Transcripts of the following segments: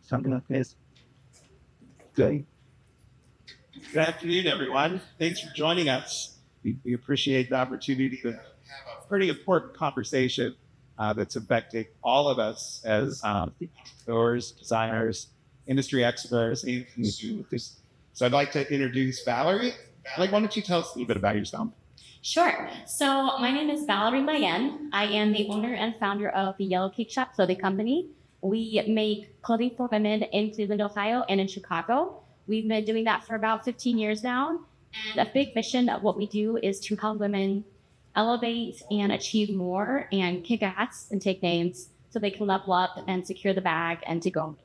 something like this. Good. Good afternoon, everyone. Thanks for joining us. We appreciate the opportunity to have a pretty important conversation that's affecting all of us as entrepreneurs, designers, industry experts, anything to do with this. So I'd like to introduce Valerie. Valerie, why don't you tell us a little bit about yourself? Sure. So my name is Valerie Mayen. I am the owner and founder of the Yellow Cake Shop clothing company. We make clothing for women in Cleveland, Ohio, and in Chicago. We've been doing that for about 15 years now. And a big mission of what we do is to help women elevate and achieve more and kick ass and take names so they can level up and secure the bag and to go.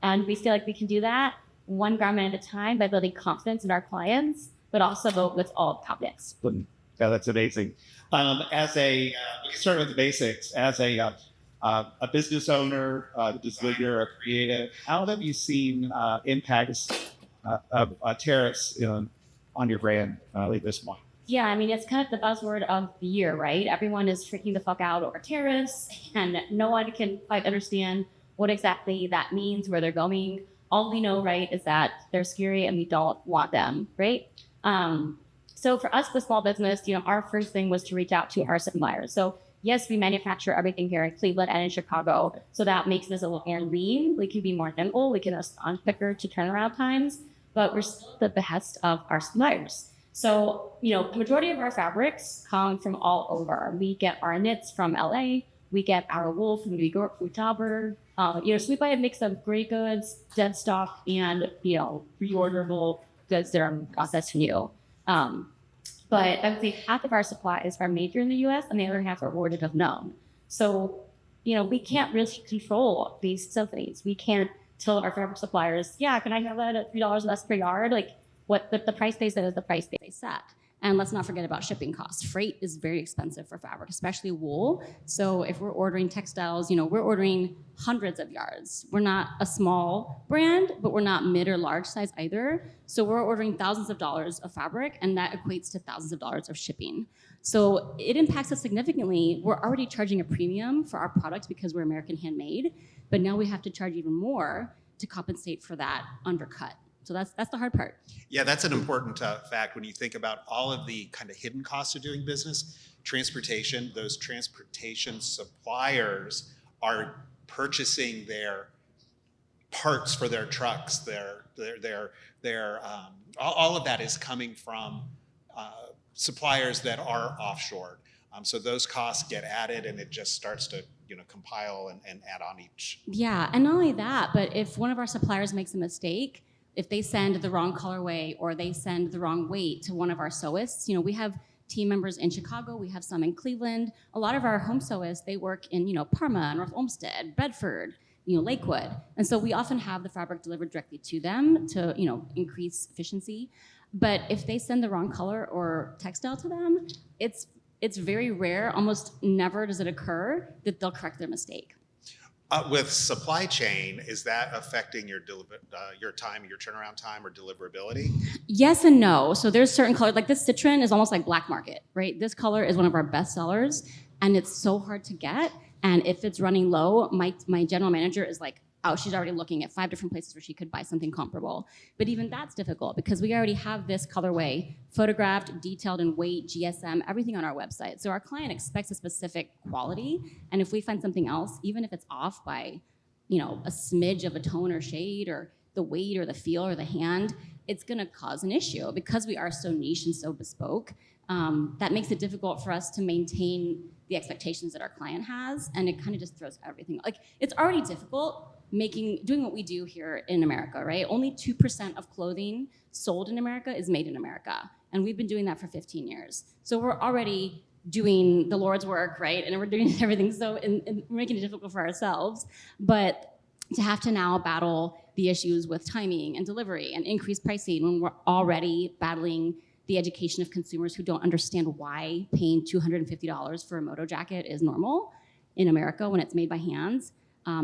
And we feel like we can do that one garment at a time by building confidence in our clients, but also with all confidence. Yeah, that's amazing. We can start with the basics. As a business owner, a designer, a creative, how have you seen impacts of tariffs on your brand at this point? Yeah, I mean, it's kind of the buzzword of the year, right? Everyone is freaking the fuck out over tariffs, and no one can quite understand what exactly that means, where they're going. All we know, right, is that they're scary and we don't want them, right? So for us, the small business, our first thing was to reach out to our suppliers. So yes, we manufacture everything here in Cleveland and in Chicago. So that makes us a little more lean. We can be more nimble. We can respond quicker to turnaround times, but we're still at the behest of our suppliers. So, the majority of our fabrics come from all over. We get our knits from LA. We get our wool from New York, from Tauber. So we buy a mix of gray goods, dead stock, and, reorderable goods that are processed new. But I would say half of our supplies are made here in the U.S. and the other half are ordered of known. So, we can't really control these symphonies. We can't tell our fabric suppliers, can I have that at $3 less per yard? Like, what the price they set is the price they set. And let's not forget about shipping costs. Freight is very expensive for fabric, especially wool. So if we're ordering textiles, we're ordering hundreds of yards. We're not a small brand, but we're not mid or large size either. So we're ordering thousands of dollars of fabric, and that equates to thousands of dollars of shipping. So it impacts us significantly. We're already charging a premium for our products because we're American handmade, but now we have to charge even more to compensate for that undercut. So that's the hard part. Yeah, that's an important fact when you think about all of the kind of hidden costs of doing business. Transportation, those transportation suppliers are purchasing their parts for their trucks. All of that is coming from suppliers that are offshore. So those costs get added, and it just starts to compile and add on each. Yeah, and not only that, but if one of our suppliers makes a mistake, if they send the wrong colorway or they send the wrong weight to one of our sewists, we have team members in Chicago, we have some in Cleveland. A lot of our home sewists, they work in, Parma, North Olmsted, Bedford, Lakewood. And so we often have the fabric delivered directly to them to, increase efficiency. But if they send the wrong color or textile to them, it's very rare, almost never does it occur that they'll correct their mistake. With supply chain, is that affecting your time, your turnaround time, or deliverability? Yes and no. So there's certain colors, like this citron is almost like black market, right? This color is one of our best sellers, and it's so hard to get. And if it's running low, my general manager is like, oh, she's already looking at 5 different places where she could buy something comparable. But even that's difficult because we already have this colorway photographed, detailed in weight, GSM, everything on our website. So our client expects a specific quality. And if we find something else, even if it's off by, a smidge of a tone or shade or the weight or the feel or the hand, it's gonna cause an issue because we are so niche and so bespoke. That makes it difficult for us to maintain the expectations that our client has. And it kind of just throws everything. Like, it's already difficult doing what we do here in America, right? Only 2% of clothing sold in America is made in America. And we've been doing that for 15 years. So we're already doing the Lord's work, right? And we're doing everything. So and we're making it difficult for ourselves. But to have to now battle the issues with timing and delivery and increased pricing when we're already battling the education of consumers who don't understand why paying $250 for a moto jacket is normal in America when it's made by hands.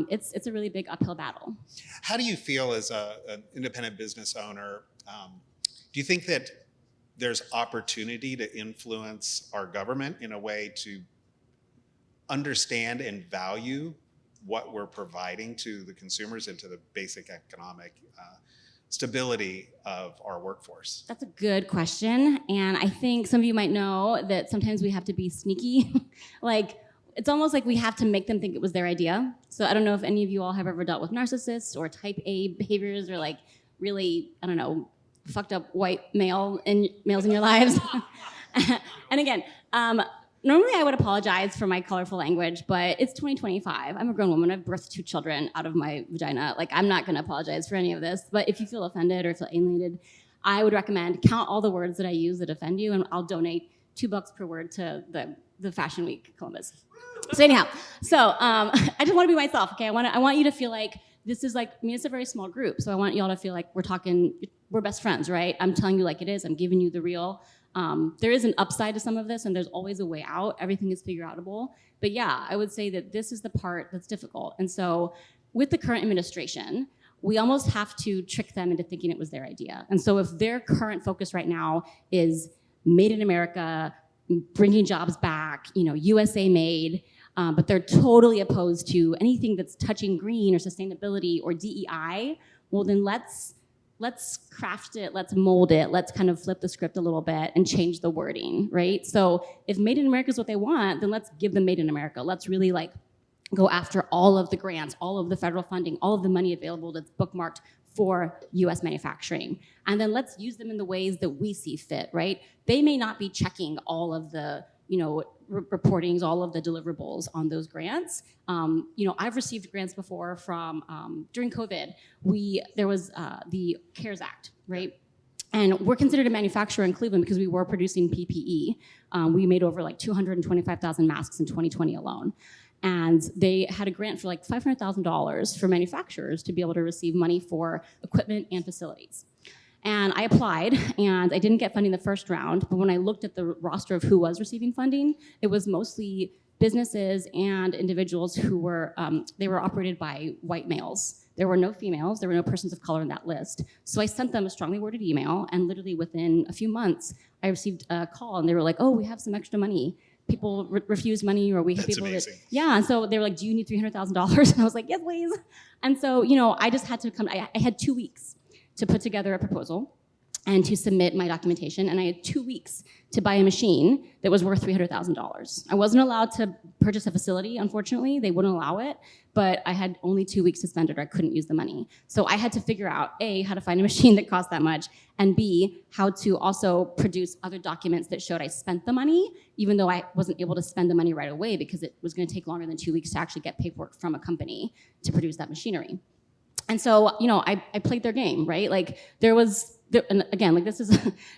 It's a really big uphill battle. How do you feel as an independent business owner? Do you think that there's opportunity to influence our government in a way to understand and value what we're providing to the consumers and to the basic economic stability of our workforce? That's a good question. And I think some of you might know that sometimes we have to be sneaky. Like, it's almost like we have to make them think it was their idea. So I don't know if any of you all have ever dealt with narcissists or type A behaviors or like really, I don't know, fucked up white males in your lives. And again, normally I would apologize for my colorful language, but it's 2025. I'm a grown woman. I've birthed 2 children out of my vagina. Like, I'm not going to apologize for any of this. But if you feel offended or feel alienated, I would recommend count all the words that I use that offend you, and I'll donate $2 per word to the Fashion Week Columbus. So anyhow, I just want to be myself. Okay, I want you to feel like this is like, I mean, it's a very small group, so I want you all to feel like we're best friends, right? I'm telling you like it is. I'm giving you the real. There is an upside to some of this, and there's always a way out. Everything is figure outable. But yeah, I would say that this is the part that's difficult. And so with the current administration, we almost have to trick them into thinking it was their idea. And so if their current focus right now is made in America, bringing jobs back, USA made, but they're totally opposed to anything that's touching green or sustainability or DEI, well then let's craft it, let's mold it, let's kind of flip the script a little bit and change the wording, right? So if Made in America is what they want, then let's give them Made in America. Let's really like go after all of the grants, all of the federal funding, all of the money available that's bookmarked for US manufacturing. And then let's use them in the ways that we see fit, right? They may not be checking all of the reportings, all of the deliverables on those grants. I've received grants before from, during COVID, there was the CARES Act, right? And we're considered a manufacturer in Cleveland because we were producing PPE. We made over like 225,000 masks in 2020 alone. And they had a grant for like $500,000 for manufacturers to be able to receive money for equipment and facilities. And I applied, and I didn't get funding the first round, but when I looked at the roster of who was receiving funding, it was mostly businesses and individuals who were, they were operated by white males. There were no females, there were no persons of color in that list. So I sent them a strongly worded email, and literally within a few months, I received a call, and they were like, oh, we have some extra money. People refuse money, or we have people amazing. that, yeah, and so they were like, do you need $300,000? And I was like, yes, please. And so, I just had to come, I had 2 weeks to put together a proposal and to submit my documentation, and I had 2 weeks to buy a machine that was worth $300,000. I wasn't allowed to purchase a facility, unfortunately. They wouldn't allow it, but I had only 2 weeks to spend it, or I couldn't use the money. So I had to figure out, A, how to find a machine that cost that much, and B, how to also produce other documents that showed I spent the money, even though I wasn't able to spend the money right away because it was gonna take longer than 2 weeks to actually get paperwork from a company to produce that machinery. And so, I played their game, right? Like and again, like this is,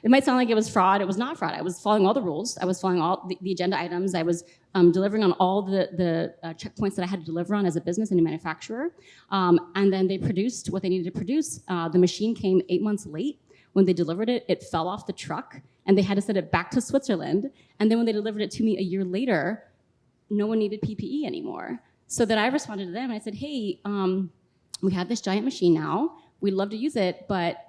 it might sound like it was fraud. It was not fraud. I was following all the rules. I was following all the agenda items. I was delivering on all the checkpoints that I had to deliver on as a business and a manufacturer. And then they produced what they needed to produce. The machine came 8 months late. When they delivered it, it fell off the truck, and they had to send it back to Switzerland. And then when they delivered it to me a year later, no one needed PPE anymore. So then I responded to them, and I said, hey, we have this giant machine now. We'd love to use it, but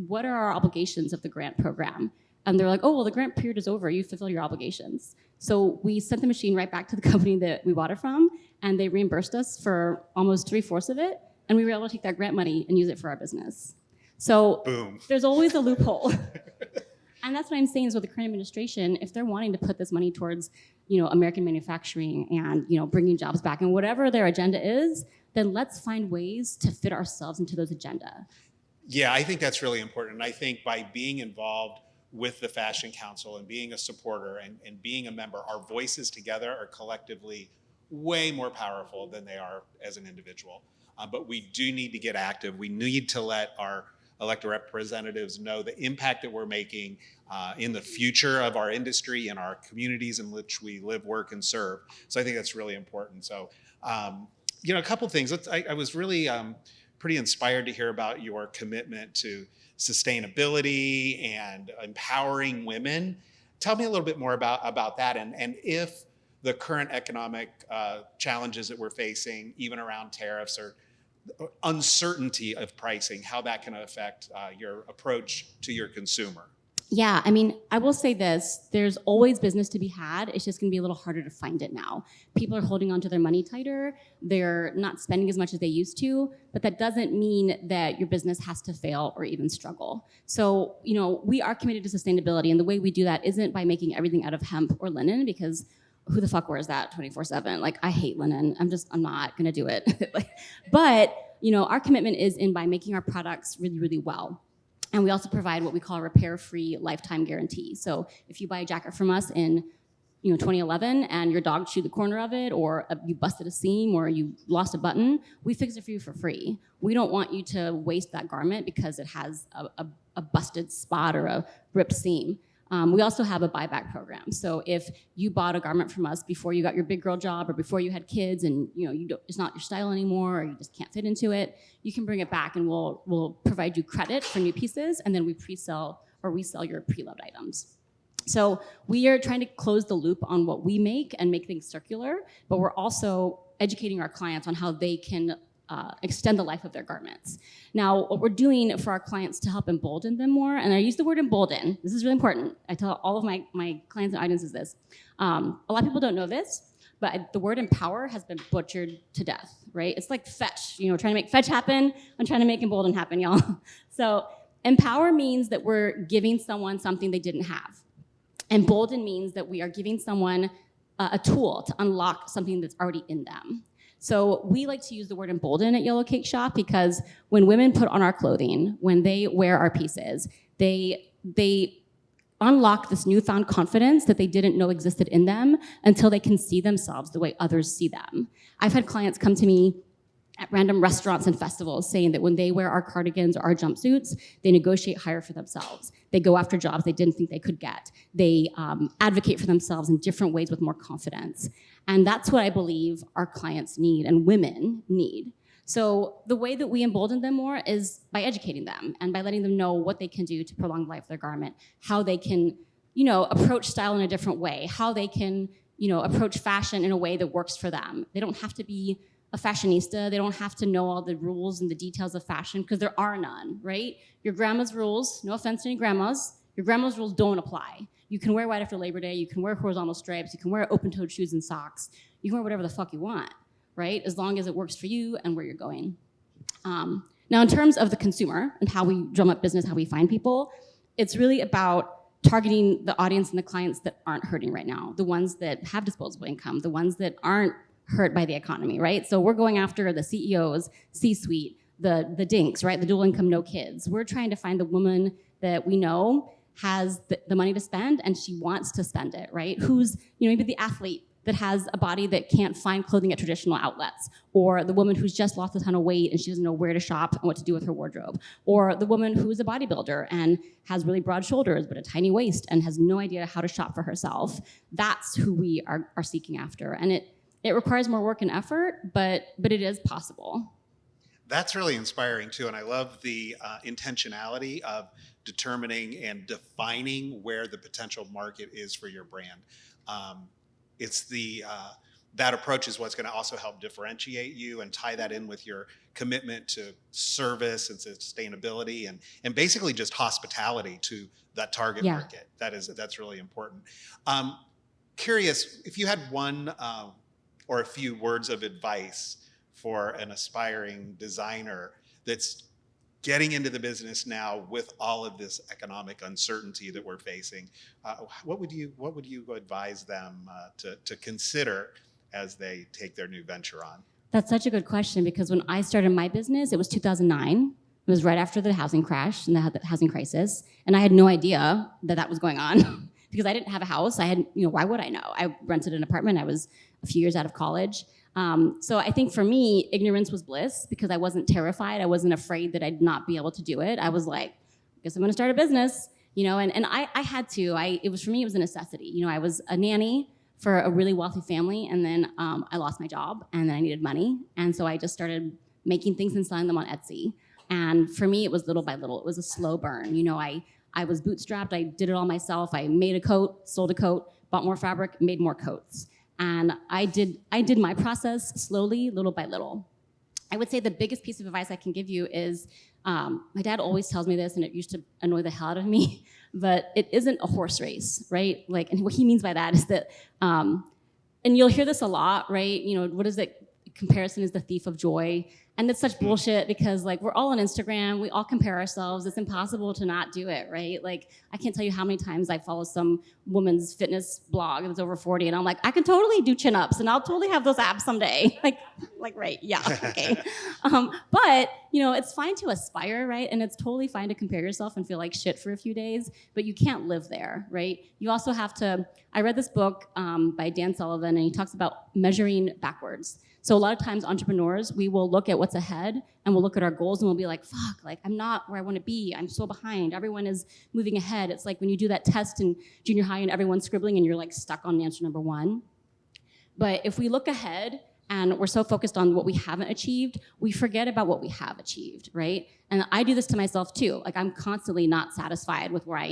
what are our obligations of the grant program? And they're like, oh, well, the grant period is over. You fulfill your obligations. So we sent the machine right back to the company that we bought it from, and they reimbursed us for almost 3/4 of it, and we were able to take that grant money and use it for our business. So Boom. There's always a loophole. And that's what I'm saying is with the current administration, if they're wanting to put this money towards, American manufacturing and, bringing jobs back and whatever their agenda is, then let's find ways to fit ourselves into those agenda. Yeah, I think that's really important. And I think by being involved with the Fashion Council and being a supporter and being a member, our voices together are collectively way more powerful than they are as an individual. But we do need to get active. We need to let our elected representatives know the impact that we're making in the future of our industry and our communities in which we live, work, and serve. So I think that's really important. So, a couple things. I was really pretty inspired to hear about your commitment to sustainability and empowering women. Tell me a little bit more about that, and if the current economic challenges that we're facing, even around tariffs or uncertainty of pricing, how that can affect your approach to your consumer. Yeah, I mean, I will say this, there's always business to be had. It's just gonna be a little harder to find it now. People are holding on to their money tighter. They're not spending as much as they used to, but that doesn't mean that your business has to fail or even struggle. So, we are committed to sustainability, and the way we do that isn't by making everything out of hemp or linen, because who the fuck wears that 24/7? Like, I hate linen. I'm not gonna do it. But, our commitment is in by making our products really, really well. And we also provide what we call a repair-free lifetime guarantee. So if you buy a jacket from us in 2011 and your dog chewed the corner of it, or you busted a seam, or you lost a button, we fix it for you for free. We don't want you to waste that garment because it has a busted spot or a ripped seam. We also have a buyback program. So if you bought a garment from us before you got your big girl job or before you had kids and it's not your style anymore or you just can't fit into it, you can bring it back and we'll provide you credit for new pieces, and then we pre-sell or resell your pre-loved items. So we are trying to close the loop on what we make and make things circular, but we're also educating our clients on how they can extend the life of their garments. Now, what we're doing for our clients to help embolden them more, and I use the word embolden, this is really important. I tell all of my clients and audiences this. A lot of people don't know this, but the word empower has been butchered to death, right? It's like fetch, trying to make fetch happen. I'm trying to make embolden happen, y'all. So empower means that we're giving someone something they didn't have. Embolden means that we are giving someone a tool to unlock something that's already in them. So we like to use the word embolden at Yellow Cake Shop because when women put on our clothing, when they wear our pieces, they unlock this newfound confidence that they didn't know existed in them until they can see themselves the way others see them. I've had clients come to me at random restaurants and festivals saying that when they wear our cardigans or our jumpsuits, they negotiate higher for themselves. They go after jobs they didn't think they could get. They advocate for themselves in different ways with more confidence. And that's what I believe our clients need and women need. So the way that we embolden them more is by educating them and by letting them know what they can do to prolong the life of their garment, how they can, approach style in a different way, how they can, approach fashion in a way that works for them. They don't have to be a fashionista. They don't have to know all the rules and the details of fashion because there are none, right? Your grandma's rules, no offense to any grandmas, your grandma's rules don't apply. You can wear white after Labor Day, you can wear horizontal stripes, you can wear open-toed shoes and socks, you can wear whatever the fuck you want, right? As long as it works for you and where you're going. Now, in terms of the consumer and how we drum up business, how we find people, it's really about targeting the audience and the clients that aren't hurting right now, the ones that have disposable income, the ones that aren't hurt by the economy, right? So we're going after the CEOs, C-suite, the dinks, right? The dual income, no kids. We're trying to find the woman that we know has the money to spend and she wants to spend it, right? Who's, maybe the athlete that has a body that can't find clothing at traditional outlets, or the woman who's just lost a ton of weight and she doesn't know where to shop and what to do with her wardrobe, or the woman who's a bodybuilder and has really broad shoulders but a tiny waist and has no idea how to shop for herself. That's who we are seeking after. And it requires more work and effort, but it is possible. That's really inspiring too, and I love the intentionality of determining and defining where the potential market is for your brand. It's that approach is what's going to also help differentiate you and tie that in with your commitment to service and sustainability and basically just hospitality to that target market. That's really important. Curious if you had one or a few words of advice for an aspiring designer that's getting into the business now with all of this economic uncertainty that we're facing, what would you advise them to consider as they take their new venture on? That's such a good question because when I started my business, it was 2009. It was right after the housing crash and the housing crisis, and I had no idea that was going on because I didn't have a house. I had, why would I know? I rented an apartment. I was a few years out of college. So I think for me, ignorance was bliss because I wasn't terrified. I wasn't afraid that I'd not be able to do it. I was like, I guess I'm gonna start a business, and I had to. It was a necessity. I was a nanny for a really wealthy family, and then I lost my job, and then I needed money, and so I just started making things and selling them on Etsy. And for me, it was little by little. It was a slow burn. I was bootstrapped. I did it all myself. I made a coat, sold a coat, bought more fabric, made more coats. And I did my process slowly, little by little. I would say the biggest piece of advice I can give you is, my dad always tells me this, and it used to annoy the hell out of me, but it isn't a horse race, right? Like, and what he means by that is that, and you'll hear this a lot, right? You know, what is it? Comparison is the thief of joy. And it's such bullshit because like we're all on Instagram, we all compare ourselves. It's impossible to not do it, right? Like I can't tell you how many times I follow some woman's fitness blog that's over 40 and I'm like, I can totally do chin-ups and I'll totally have those abs someday. like right, yeah, okay. But you know, it's fine to aspire, right? And it's totally fine to compare yourself and feel like shit for a few days, but you can't live there, right? You also have to, I read this book by Dan Sullivan and he talks about measuring backwards. So a lot of times entrepreneurs, we will look at what's ahead and we'll look at our goals and we'll be like, fuck, like I'm not where I want to be. I'm so behind. Everyone is moving ahead. It's like when you do that test in junior high and everyone's scribbling and you're like stuck on answer number 1. But if we look ahead and we're so focused on what we haven't achieved, we forget about what we have achieved, right? And I do this to myself too. Like I'm constantly not satisfied with where I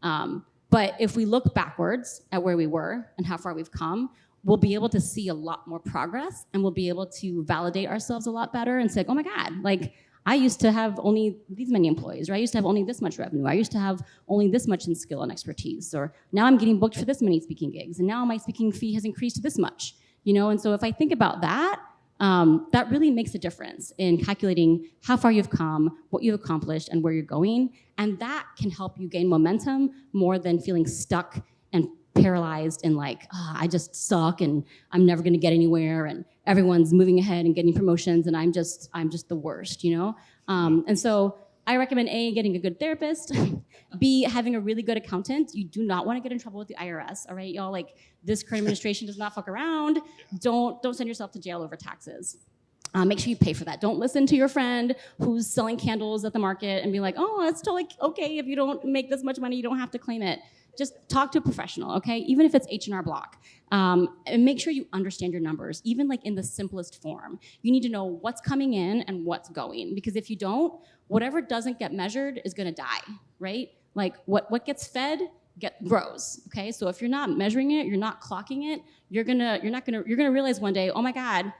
am. But if we look backwards at where we were and how far we've come, we'll be able to see a lot more progress and we'll be able to validate ourselves a lot better and say, oh my God, like I used to have only these many employees, or I used to have only this much revenue. I used to have only this much in skill and expertise, or now I'm getting booked for this many speaking gigs and now my speaking fee has increased to this much, you know? And so if I think about that, that really makes a difference in calculating how far you've come, what you've accomplished, and where you're going. And that can help you gain momentum more than feeling stuck and paralyzed and like, oh, I just suck and I'm never gonna get anywhere and everyone's moving ahead and getting promotions and I'm just the worst, you know? And so I recommend A, getting a good therapist, B, having a really good accountant. You do not wanna get in trouble with the IRS, all right, y'all? Like this current administration does not fuck around. Don't send yourself to jail over taxes. Make sure you pay for that. Don't listen to your friend who's selling candles at the market and be like, oh, it's totally okay if you don't make this much money, you don't have to claim it. Just talk to a professional, okay? Even if it's H&R Block. And make sure you understand your numbers, even like in the simplest form. You need to know what's coming in and what's going. Because if you don't, whatever doesn't get measured is gonna die, right? Like what gets fed grows, okay? So if you're not measuring it, you're not clocking it, you're gonna realize one day, oh my God,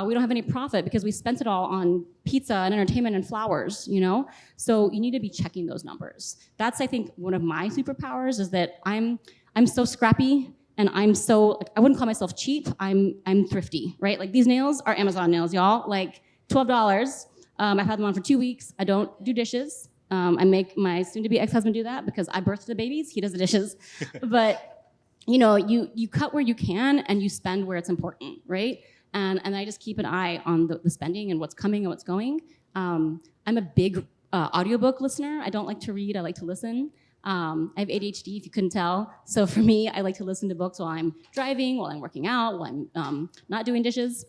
we don't have any profit because we spent it all on pizza and entertainment and flowers, you know? So you need to be checking those numbers. That's, I think, one of my superpowers is that I'm so scrappy and I'm so, I wouldn't call myself cheap, I'm thrifty, right? Like these nails are Amazon nails, y'all, like $12. I've had them on for 2 weeks. I don't do dishes. I make my soon-to-be ex-husband do that because I birthed the babies, he does the dishes. But, you know, you cut where you can and you spend where it's important, right? And I just keep an eye on the spending and what's coming and what's going. I'm a big audiobook listener. I don't like to read, I like to listen. I have ADHD, if you couldn't tell. So for me, I like to listen to books while I'm driving, while I'm working out, while I'm not doing dishes.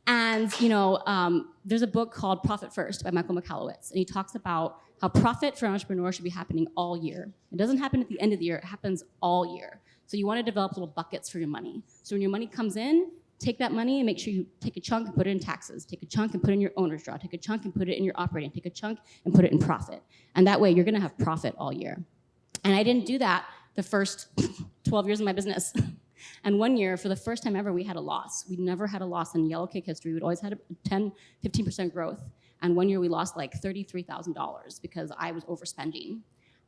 And you know, there's a book called Profit First by Michael Michalowicz. And he talks about how profit for an entrepreneur should be happening all year. It doesn't happen at the end of the year, it happens all year. So you wanna develop little buckets for your money. So when your money comes in, take that money and make sure you take a chunk and put it in taxes. Take a chunk and put it in your owner's draw. Take a chunk and put it in your operating. Take a chunk and put it in profit. And that way you're gonna have profit all year. And I didn't do that the first 12 years of my business. And one year, for the first time ever, we had a loss. We never had a loss in Yellow Cake history. We'd always had a 10, 15% growth. And one year we lost like $33,000 because I was overspending.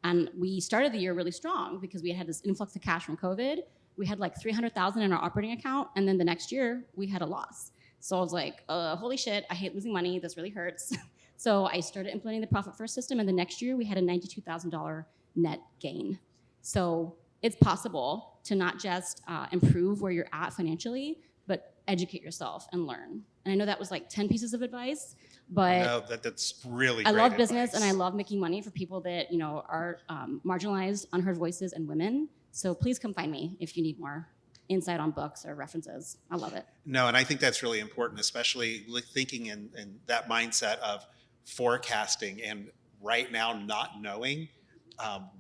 And we started the year really strong because we had this influx of cash from COVID. We had like 300,000 in our operating account, and then the next year we had a loss. So I was like, holy shit, I hate losing money, this really hurts. So I started implementing the Profit First system, and the next year we had a $92,000 net gain. So it's possible to not just improve where you're at financially, but educate yourself and learn. And I know that was like 10 pieces of advice, but No, that's really I great love business advice. and I love making money for people that, you know, are marginalized, unheard voices, and women. So please come find me if you need more insight on books or references. I love it. No, and I think that's really important, especially thinking in that mindset of forecasting and right now not knowing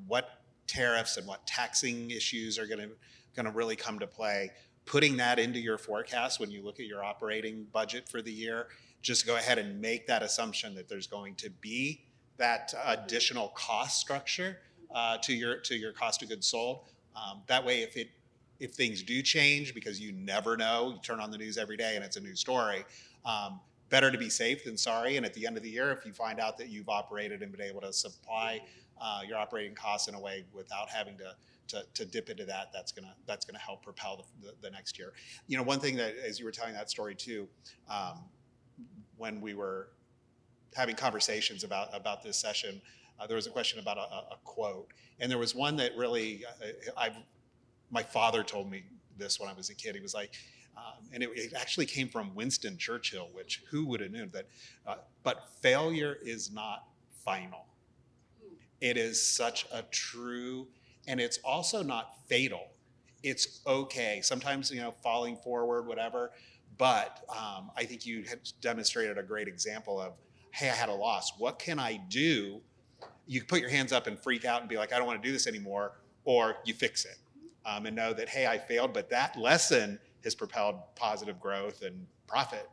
what tariffs and what taxing issues are going to really come to play. Putting that into your forecast when you look at your operating budget for the year, just go ahead and make that assumption that there's going to be that additional cost structure to your cost of goods sold. That way, if things do change, because you never know, you turn on the news every day and it's a new story, better to be safe than sorry. And at the end of the year, if you find out that you've operated and been able to supply your operating costs in a way without having to dip into that. That's gonna help propel the next year. One thing that, as you were telling that story too, when we were having conversations about this session, there was a question about a quote, and there was one that really, my father told me this when I was a kid. He was like, and it actually came from Winston Churchill, which who would have known that, but failure is not final. It is such a true, and it's also not fatal. It's okay. Sometimes, falling forward, whatever, but I think you had demonstrated a great example of, hey, I had a loss. What can I do? You put your hands up and freak out and be like, I don't want to do this anymore, or you fix it and know that, hey, I failed, but that lesson has propelled positive growth and profit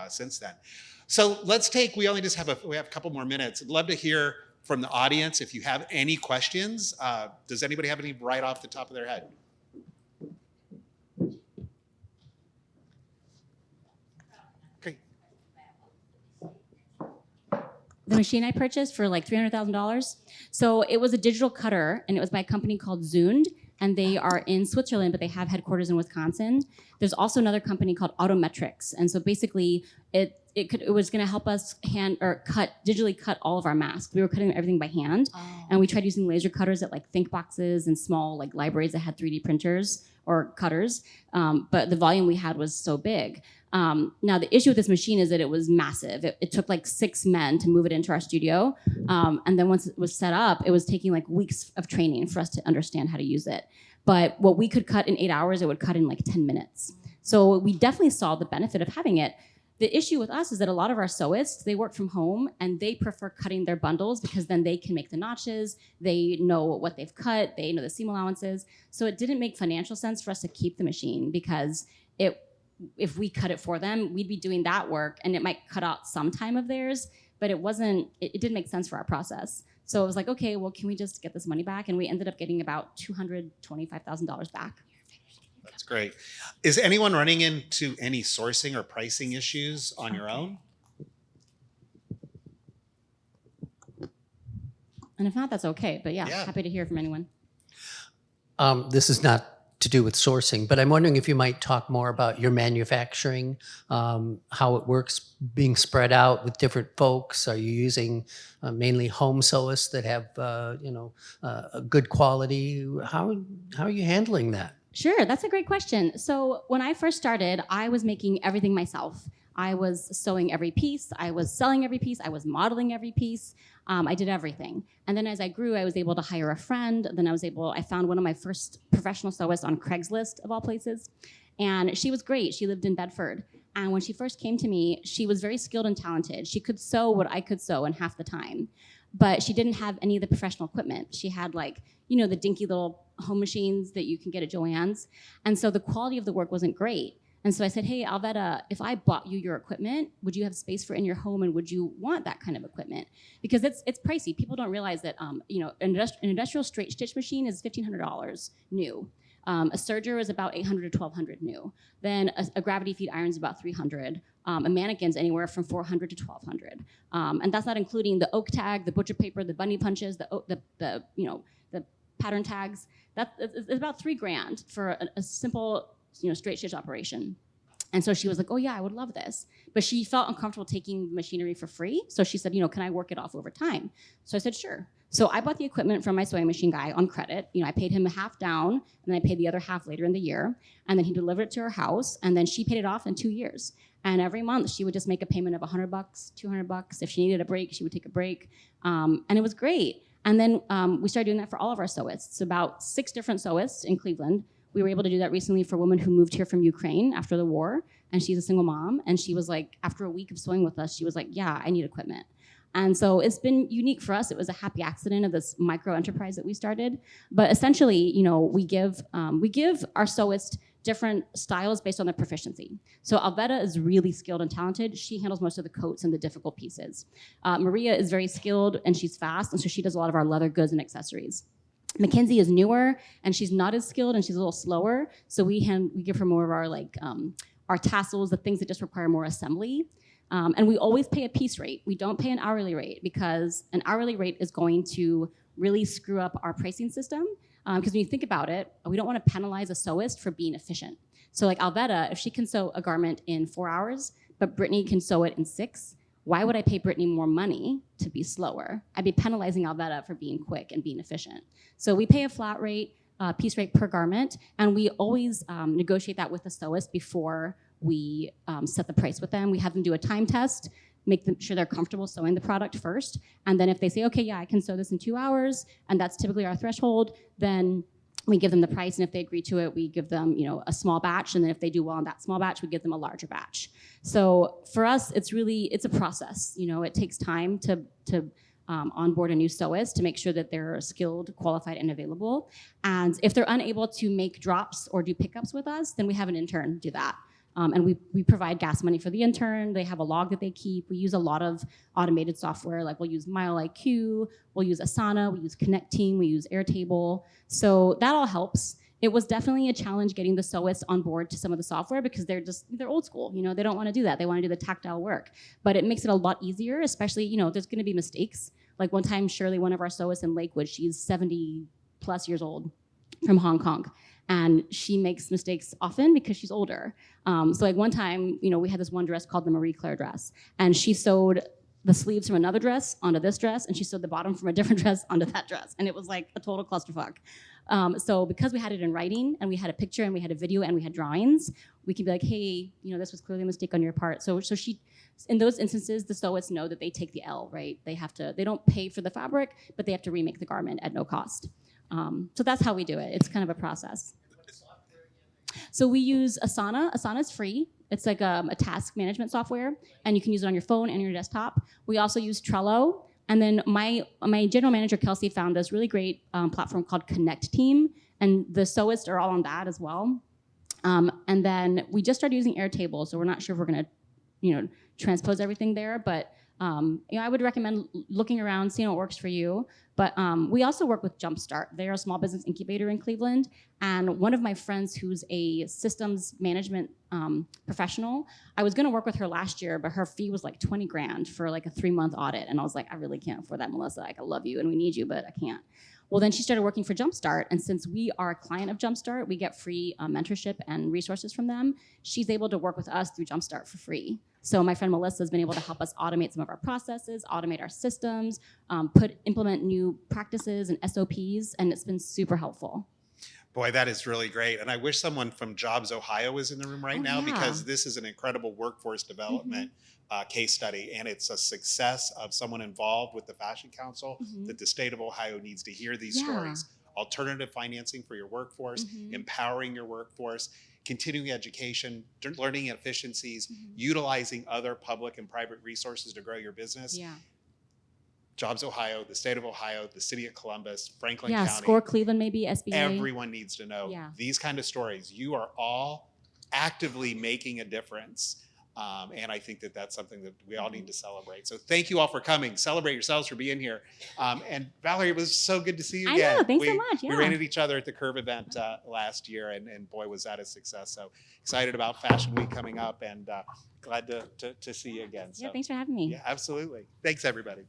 since then. So we have a couple more minutes. I'd love to hear from the audience if you have any questions. Does anybody have any right off the top of their head? The machine I purchased for like $300,000. So it was a digital cutter, and it was by a company called Zund, and they are in Switzerland, but they have headquarters in Wisconsin. There's also another company called Autometrics, and so basically it was going to help us digitally cut all of our masks. We were cutting everything by hand, and we tried using laser cutters at like think boxes and small like libraries that had 3D printers or cutters, but the volume we had was so big. Now the issue with this machine is that it was massive. It took like 6 men to move it into our studio. And then once it was set up, it was taking like weeks of training for us to understand how to use it. But what we could cut in 8 hours, it would cut in like 10 minutes. So we definitely saw the benefit of having it. The issue with us is that a lot of our sewists, they work from home and they prefer cutting their bundles because then they can make the notches, they know what they've cut, they know the seam allowances. So it didn't make financial sense for us to keep the machine because if we cut it for them, we'd be doing that work and it might cut out some time of theirs, but it didn't make sense for our process. So it was like, okay, well, can we just get this money back? And we ended up getting about $225,000 back. That's great. Is anyone running into any sourcing or pricing issues on your own? And if not, that's okay. But yeah, happy to hear from anyone. This is not to do with sourcing, but I'm wondering if you might talk more about your manufacturing, how it works being spread out with different folks. Are you using mainly home sewists that have, a good quality? How are you handling that? Sure, that's a great question. So when I first started, I was making everything myself. I was sewing every piece, I was selling every piece, I was modeling every piece. I did everything. And then as I grew, I was able to hire a friend. Then I found one of my first professional sewists on Craigslist, of all places. And she was great. She lived in Bedford. And when she first came to me, she was very skilled and talented. She could sew what I could sew in half the time. But she didn't have any of the professional equipment. She had the dinky little home machines that you can get at Joann's. And so the quality of the work wasn't great. And so I said, hey, Alveda, if I bought you your equipment, would you have space for in your home and would you want that kind of equipment? Because it's pricey. People don't realize that an industrial straight stitch machine is $1,500 new. A serger is about $800 to $1,200 new. Then a gravity feed iron is about $300. A mannequin's anywhere from $400 to $1,200. And that's not including the oak tag, the butcher paper, the bunny punches, the pattern tags. It's about $3,000 for a simple straight stitch operation. And so she was like, oh yeah, I would love this. But she felt uncomfortable taking machinery for free. So she said, can I work it off over time? So I said, sure. So I bought the equipment from my sewing machine guy on credit. I paid him half down, and then I paid the other half later in the year. And then he delivered it to her house, and then she paid it off in 2 years. And every month she would just make a payment of $100, $200. If she needed a break, she would take a break. And it was great. And then we started doing that for all of our sewists, about 6 different sewists in Cleveland. We were able to do that recently for a woman who moved here from Ukraine after the war, and she's a single mom. And she was like, after a week of sewing with us, she was like, yeah, I need equipment. And so it's been unique for us. It was a happy accident of this micro enterprise that we started. But essentially, we give our sewists different styles based on their proficiency. So Alveda is really skilled and talented. She handles most of the coats and the difficult pieces. Maria is very skilled and she's fast, and so she does a lot of our leather goods and accessories. Mackenzie is newer and she's not as skilled and she's a little slower. So we give her more of our tassels, the things that just require more assembly. And we always pay a piece rate. We don't pay an hourly rate because an hourly rate is going to really screw up our pricing system. Because when you think about it, we don't want to penalize a sewist for being efficient. So like Alveda, if she can sew a garment in 4 hours, but Brittany can sew it in 6, why would I pay Brittany more money to be slower? I'd be penalizing Alveda for being quick and being efficient. So we pay a flat rate, piece rate per garment, and we always negotiate that with the sewist before we set the price with them. We have them do a time test, make them sure they're comfortable sewing the product first, and then if they say, okay, yeah, I can sew this in 2 hours, and that's typically our threshold, then we give them the price, and if they agree to it, we give them, a small batch, and then if they do well in that small batch, we give them a larger batch. So for us, it's a process. It takes time to onboard a new sewist to make sure that they're skilled, qualified, and available. And if they're unable to make drops or do pickups with us, then we have an intern do that. And we provide gas money for the intern. They have a log that they keep. We use a lot of automated software, like we'll use MileIQ, we'll use Asana, we use Connect Team, we use Airtable. So that all helps. It was definitely a challenge getting the sewists on board to some of the software because they're old school. They don't want to do that. They want to do the tactile work. But it makes it a lot easier, especially, there's going to be mistakes. Like one time, Shirley, one of our sewists in Lakewood, she's 70 plus years old from Hong Kong. And she makes mistakes often because she's older. So like one time, we had this one dress called the Marie Claire dress. And she sewed the sleeves from another dress onto this dress, and she sewed the bottom from a different dress onto that dress. And it was like a total clusterfuck. So because we had it in writing, and we had a picture, and we had a video, and we had drawings, we can be like, hey, this was clearly a mistake on your part. So she, in those instances, the sewists know that they take the L, right? They don't pay for the fabric, but they have to remake the garment at no cost. So that's how we do it. It's kind of a process. So we use Asana. Asana is free. It's like a task management software, and you can use it on your phone and your desktop. We also use Trello. And then my general manager, Kelsey, found this really great platform called Connect Team, and the sewists are all on that as well. And then we just started using Airtable, so we're not sure if we're going to, transpose everything there, but I would recommend looking around, seeing what works for you. But we also work with Jumpstart. They're a small business incubator in Cleveland. And one of my friends who's a systems management professional, I was gonna work with her last year, but her fee was like 20 grand for like a 3-month audit. And I was like, I really can't afford that, Melissa. Like, I love you and we need you, but I can't. Well, then she started working for Jumpstart. And since we are a client of Jumpstart, we get free mentorship and resources from them. She's able to work with us through Jumpstart for free. So my friend Melissa has been able to help us automate some of our processes, automate our systems, implement new practices and SOPs, and it's been super helpful. Boy, that is really great. And I wish someone from Jobs Ohio was in the room right now, because this is an incredible workforce development case study. And it's a success of someone involved with the Fashion Council that the state of Ohio needs to hear these stories. Alternative financing for your workforce, empowering your workforce, continuing education, learning efficiencies, utilizing other public and private resources to grow your business. Jobs Ohio, the state of Ohio, the city of Columbus, Franklin County. Score Cleveland, maybe SBA. Everyone needs to know these kind of stories. You are all actively making a difference. And I think that that's something that we all need to celebrate. So thank you all for coming. Celebrate yourselves for being here. And Valerie, it was so good to see you again. I know, thanks so much. We ran into each other at the Curve event last year, and boy, was that a success. So excited about Fashion Week coming up, and glad to see you again. Yeah, thanks for having me. Yeah, absolutely. Thanks, everybody.